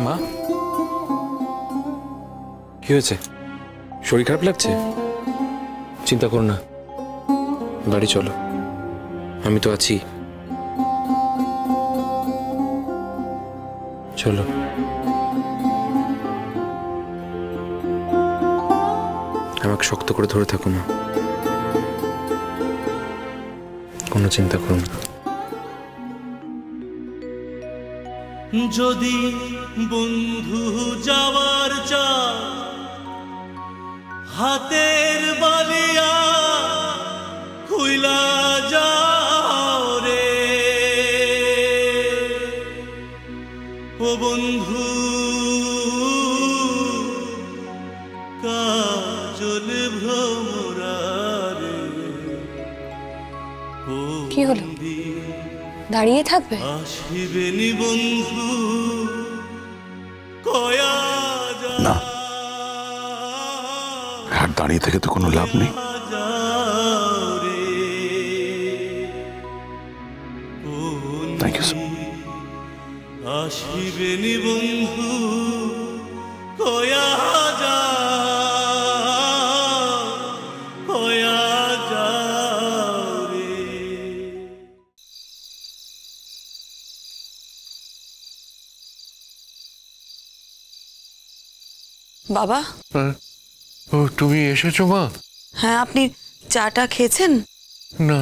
মা কি হয়েছে? শরীর খারাপ লাগছে? চিন্তা করো না, বাড়ি চলো, আমি তো আছি। চলো। আমাকে শক্ত করে ধরে থাকো মা, কোনো চিন্তা করো না। যদি বন্ধু যাওয়ার চা হাতের বালিয়া খুইলা যাও রে ও বন্ধু, কাজল ভ্রমরা রে। কি হলো, দাঁড়িয়ে থাকবে? আসিবেনি বন্ধু কয়া না, আর দাঁড়িয়ে থেকে তো কোনো লাভ নেই। Thank you sir. আসিবেনি বন্ধু কয়া যা কয়া যা রে। বাবা। ও তুমি এসেছো মা? হ্যাঁ, আপনি চাটা খেয়েছেন? না।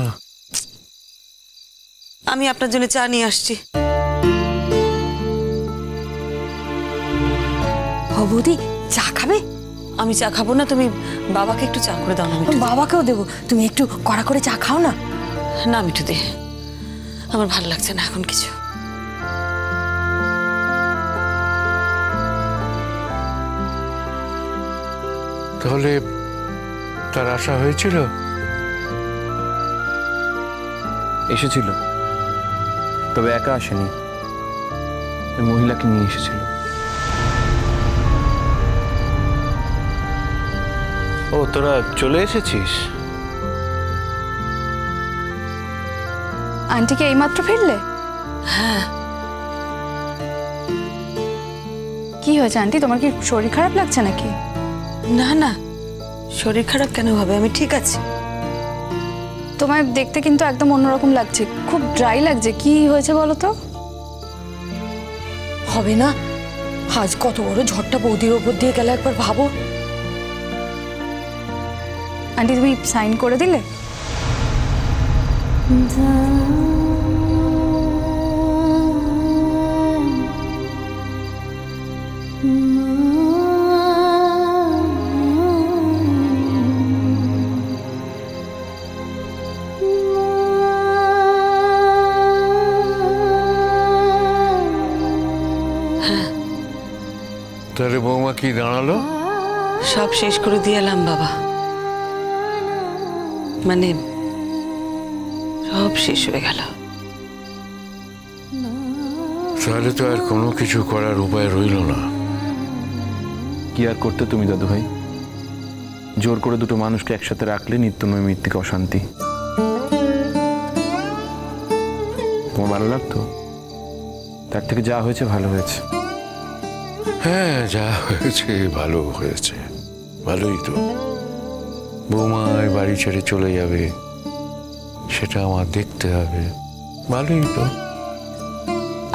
আমি আপনার জন্য চা নিয়ে আসছি। বৌদি চা খাবে? আমি চা খাবো না, তুমি বাবাকে একটু চা করে দাও না। বাবাকেও দেবো, তুমি একটু কড়া করে চা খাও না। না মিঠু দে, আমার ভালো লাগছে না এখন কিছু। তাহলে তার আশা হয়েছিল? এসেছিল, তবে একা আসেনি, ওই মহিলাকে নিয়ে এসেছিল। ও, তোরা চলে এসেছিস? আন্টিকে এইমাত্র ফিরলে? হ্যাঁ। কি হয়েছে আন্টি, তোমার কি শরীর খারাপ লাগছে নাকি? না না, শরীর খারাপ কেন হবে, আমি ঠিক আছি। তোমায় দেখতে কিন্তু একদম অন্যরকম লাগছে, খুব ড্রাই লাগছে, কি হয়েছে বলো তো? হবে না, আজ কত বড় ঝড়টা বৌদির ওপর দিয়ে গেল, একবার ভাবো। আন্টি তুমি সাইন করে দিলে? তাহলে বৌমা কি দাঁড়ালো? সব শেষ করে দিয়ে এলাম বাবা, মানে সব শেষ হয়ে গেল। তাহলে তো আর কোনো কিছু করার উপায় রইল না। কি আর করতে তুমি দাদু ভাই, জোর করে দুটো মানুষকে একসাথে রাখলে নিত্য নৈমিত্তিক অশান্তি। তোমার ভালো লাগতো? তার থেকে যা হয়েছে ভালো হয়েছে। হ্যাঁ, যা হয়েছে ভালো হয়েছে, ভালোই তো। বৌমা বাড়ি ছেড়ে চলে যাবে, সেটা আমার দেখতে হবে, ভালোই তো।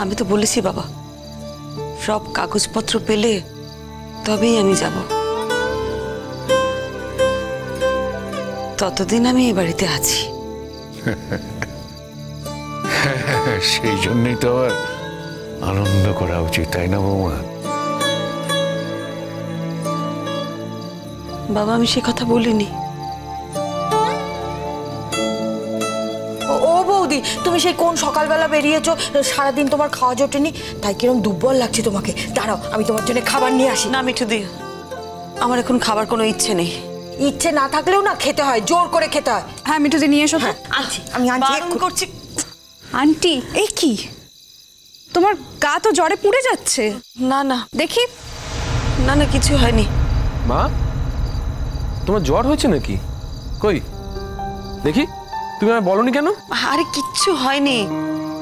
আমি তো বলেছি বাবা, সব কাগজপত্র পেলে তবেই আমি যাব, ততদিন আমি এই বাড়িতে আছি। সেই জন্যই তো আবার আনন্দ করা উচিত, তাই না বৌমা? বাবা আমি সে কথা বলিনি। ও বৌদি, তুমি সেই কোন সকালবেলা বেরিয়েছো, সারাদিন তোমার খাওয়া জোটেনি, তাই কিরম দুর্বল লাগছে তোমাকে। দাঁড়াও, আমি তোমার জন্য খাবার নিয়ে আসি। না মিঠু দি, আমার এখন খাবার কোনো ইচ্ছে নেই। ইচ্ছে না থাকলেও না খেতে হয়, জোর করে খেতে হয়। হ্যাঁ মিঠু দি নিয়ে এসো। হ্যাঁ আনছি, আমি আনছি। বারণ করছি। আন্টি এই কি, তোমার গা তো জ্বরে পুড়ে যাচ্ছে। না না দেখি। না না, কিছু হয়নি। মা, তোমার জ্বর হয়েছে নাকি? কই দেখি, তুমি আমায় বলনি কেন? আরে কিচ্ছু হয়নি,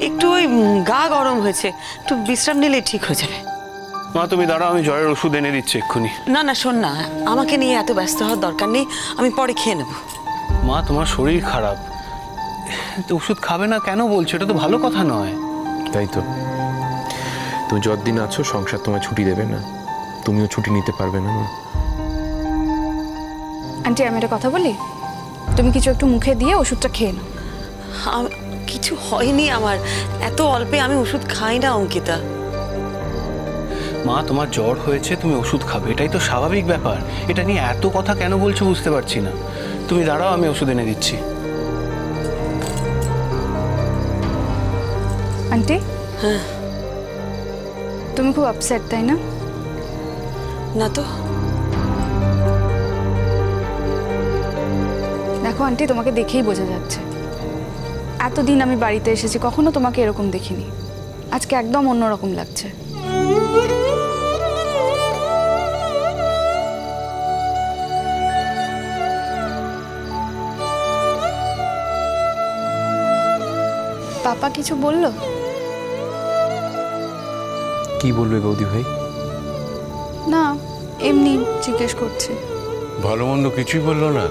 একটু ওই গা গরম হয়েছে, একটু বিশ্রাম নিলে ঠিক হয়ে যাবে। মা তুমি দাঁড়াও, আমি জ্বরের ওষুধ এনে দিচ্ছি এক্ষুনি। না না শোন না, আমাকে নিয়ে এত ব্যস্ত হওয়ার দরকার নেই, আমি পরে খেয়ে নেব। মা তোমার শরীর খারাপ, তো ওষুধ খাবে না কেন বলছো? এটা তো ভালো কথা নয়। তাই তো, তুমি যতদিন আছো সংসার তোমায় ছুটি দেবে না, তুমিও ছুটি নিতে পারবে না মা। আন্টি আমি একটা কথা বলি, তুমি কিছু একটু মুখে দিয়ে ওষুধটা খেয়ে নাও। কিছু হয়নি আমার, এত অল্পে আমি ওষুধ খাই না অঙ্কিতা। মা তোমার জ্বর হয়েছে, তুমি ওষুধ খাবে, এটাই তো স্বাভাবিক ব্যাপার। এটা নিয়ে এত কথা কেন বলছো বুঝতে পারছি না। তুমি দাঁড়াও, আমি ওষুধ এনে দিচ্ছি। আন্টি হ্যাঁ তুমি খুব আপসেট তাই না? না তো। দেখো আন্টি, তোমাকে দেখেই বোঝা যাচ্ছে। এতদিন আমি বাড়িতে এসেছি, কখনো তোমাকে এরকম দেখিনি। আজকে একদম অন্যরকম লাগছে। পাপা কিছু বললো? কি বলবে বৌদি ভাই? না, এমনি জিজ্ঞেস করছি। ভালো মন্দ কিছুই বললো না?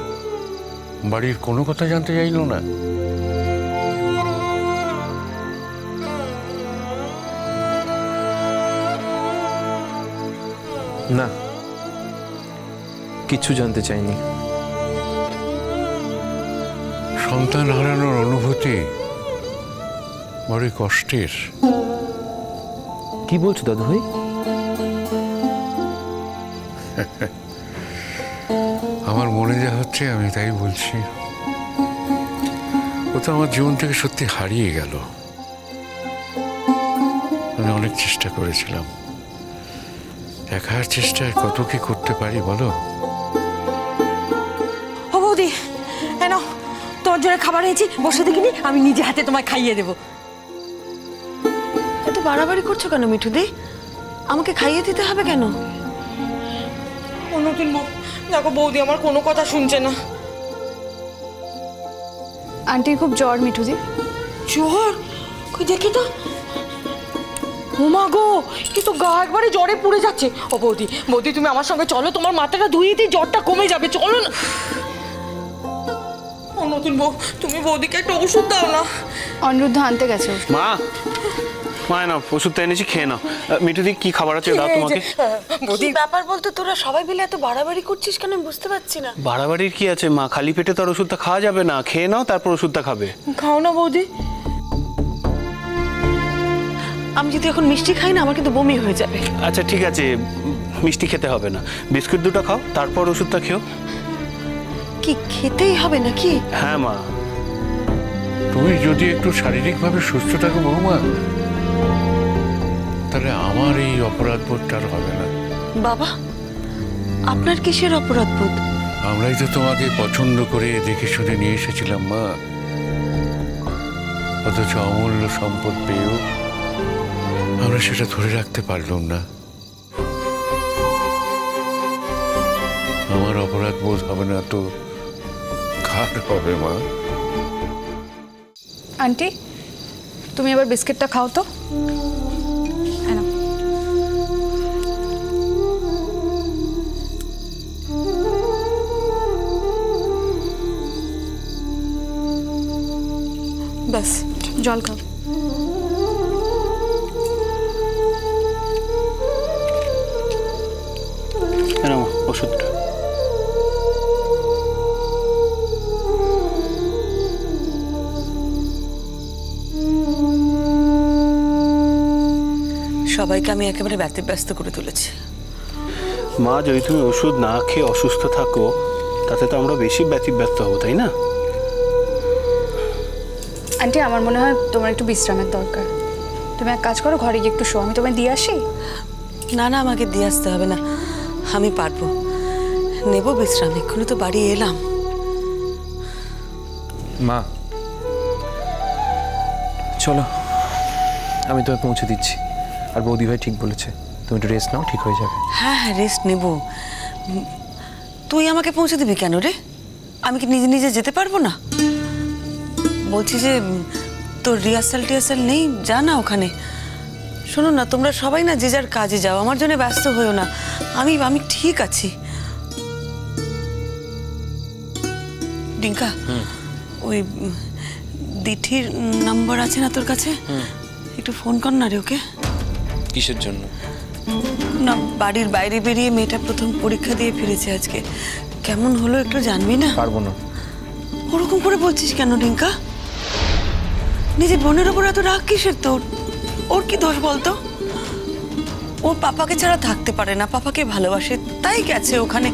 বাড়ির কোনো কথা জানতে চাইলো না? না, কিচ্ছু জানতে চাইনি। সন্তান হারানোর অনুভূতি বড়ই কষ্টের। কি বলছো দাদু ভাই? আমার মনে যা হচ্ছে আমি তাই বলছি। ও তো আমার জীবন থেকে সত্যি হারিয়ে গেল। আমি অনেক চেষ্টা করেছিলাম, একার চেষ্টায় কত কি করতে পারি বলো? ও বৌদি, এনো তোমার জন্য খাবার এনেছি, বসে দেখিনি, আমি নিজে হাতে তোমায় খাইয়ে দেবো। এত বাড়াবাড়ি করছো কেন মিঠুদি? আমাকে খাইয়ে দিতে হবে কেন? নতুন বউ, দেখো বৌদি আমার কোনো কথা শুনছে না। আন্টির খুব জ্বর মিঠুদি। জ্বর? কই দেখি তো। ওমা গো, এ তো গা একবারে জ্বরে পুড়ে যাচ্ছে। ও বৌদি, বৌদি তুমি আমার সঙ্গে চলো, তোমার মাথাটা ধুয়ে দিই, জ্বরটা কমে যাবে, চলো না। ও নতুন বউ, তুমি বৌদিকে একটা ওষুধ দাও না। অনিরুদ্ধ আনতে গেছে। মা মা নাও, ওষুধটা এনেছি, খেয়ে নাও। মিঠুদি কি খাবার আছে দাও তোমাকে। কি ব্যাপার বলতো, তোরা সবাই মিলে এত বাড়াবাড়ি করছিস কেন আমি বুঝতে পারছি না। বাড়াবাড়ির কি আছে মা? খালি পেটে তো আর ওষুধটা খাওয়া যাবে না। খেয়ে নাও, তারপর ওষুধটা খাবে। খাও না বৌদি। আমি যদি এখন মিষ্টি খাই না, আমার কিন্তু বমি হয়ে যাবে। আচ্ছা ঠিক আছে, মিষ্টি খেতে হবে না, বিস্কুট দুটো খাও, তারপর ওষুধটা খেও। কি খেতেই হবে নাকি? হ্যাঁ মা। তুমি যদি একটু শারীরিকভাবে সুস্থ থাকো বৌমা, তাহলে আমার এই অপরাধ বোধটা আর হবে না। বাবা, আপনার কিসের অপরাধ বোধ? আমরাই তো তোমাকে পছন্দ করে দেখে শুনে নিয়ে এসেছিলাম মা, অথচ অমূল্য সম্পদ পেয়েও আমরা সেটা ধরে রাখতে পারলাম না। আমার অপরাধ বোধ হবে না তো কার হবে মা? আন্টি তুমি এবার বিস্কিটটা খাও তো। হ্যাঁ না, ব্যাস জল খাও। নাও ওষুধটা। সবাইকে আমি একেবারে ব্যতিব্যস্ত করে তুলেছি। মা যদি তুমি ওষুধ না খেয়ে অসুস্থ থাকো, তাতে তো আমরা বেশি ব্যতিব্যস্ত হবো, তাই না? আন্টি আমার মনে হয় তোমার একটু বিশ্রামের দরকার। তুমি এক কাজ করো, ঘরে গিয়ে একটু শো, আমি তোমায় দিয়ে আসি। না না, আমাকে দিয়ে আসতে হবে না, আমি পারবো, নেব বিশ্রাম। এক্ষুনি তো বাড়ি এলাম। মা চলো, আমি তোমায় পৌঁছে দিচ্ছি। আর বৌদি ভাই ঠিক বলেছে, তুমি একটু রেস্ট নাও, ঠিক হয়ে যাবে। হ্যাঁ হ্যাঁ, রেস্ট নেব। তুই আমাকে পৌঁছে দিবি কেন রে? আমি কি নিজে নিজে যেতে পারবো না? বলছি যে তোর রিহার্সাল টিহার্সাল নেই, যা না ওখানে। শোনো না, তোমরা সবাই না যে যার কাজে যাও, আমার জন্য ব্যস্ত হয়েও না। আমি ঠিক আছি। ডিঙ্কা, ওই দিঠির নাম্বার আছে না তোর কাছে? একটু ফোন কর না রে ওকে। কিসের জন্য? না, বাড়ির বাইরে বেরিয়ে মেয়েটা প্রথম পরীক্ষা দিয়ে ফিরেছে আজকে। কেমন হলো একটু জানবি না? পারবো না। ওরকম করে বলছিস কেন ডিঙ্কা? নিজের বোনের ওপর এত রাগ কিসের তোর? ওর কি দোষ বলতো? ওর পাপাকে ছাড়া থাকতে পারে না, পাপাকে ভালোবাসে, তাই গেছে ওখানে।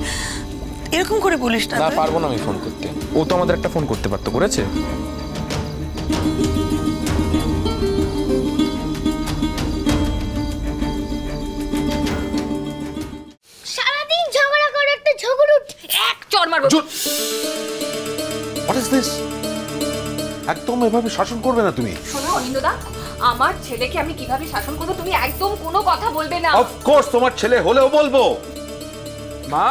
এরকম করে বলিস না। না, পারবো না আমি ফোন করতে। ও তো আমাদের একটা ফোন করতে পারতো, করেছে? সারাদিন ঝগড়া করে একটা ঝগড়ুট এক চড় মারবো। What is this? একদম এভাবে শাসন করবে না তুমি। শোনো অনিন্দদা, আমার ছেলেকে আমি কিভাবে শাসন করবো তুমি একদম কোনো কথা বলবে না। অফ কোর্স তোমার ছেলে হলেও বলবো। মা,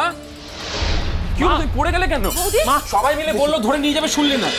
কি হলো? তুই পড়ে গেলে কেন? মা, সবাই মিলে বললো ধরে নিয়ে যাবে, শুনলি না?